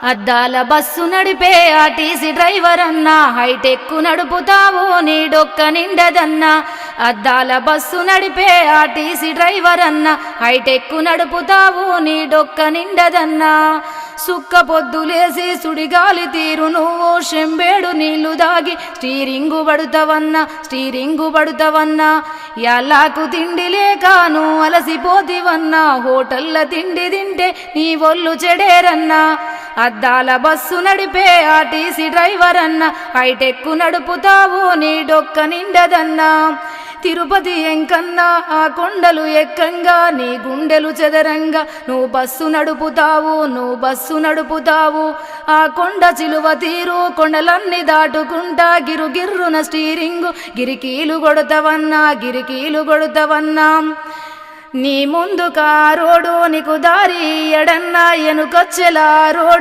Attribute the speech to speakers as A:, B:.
A: అద్దాల బస్సు నడిపే RTC driver అన్నా, హైటెక్కు నడుపుతావు నీ డొక్క నిండదన్నా. అద్దాల బస్సు నడిపే ఆర్టీసీ డ్రైవర్ అన్నా, హైటెక్కు నడుపుతావు నీ డొక్క నిండదన్నా. సుక్క పొద్దులేసి సుడిగాలి తీరు నువ్వు శంబేడు నీళ్లు దాగి స్టీరింగు పడుతావన్నా. ఎల్లాకు తిండి లేక నువ్వు అలసిపోతివన్నా, హోటల్ల తిండి తింటే నీ ఒళ్ళు చెడేరన్నా. అద్దాల బస్సు నడిపే ఆర్టీసీ డ్రైవర్ అన్నా, హైటెక్కు నడుపుతావు నీ డొక్క నిండదన్నా. తిరుపతి ఎంకన్నా ఆ కొండలు ఎక్కంగా నీ గుండెలు చెదరంగా నువ్వు బస్సు నడుపుతావు. ఆ కొండ చిలువ తీరు కొండలన్నీ దాటుకుంటా గిరుగిర్రున స్టీరింగు గిరికీలు కొడతావన్నా. నీ ముందు కారోడు నీకు దారి ఎడన్నా, ఎనుకొచ్చెలా రోడు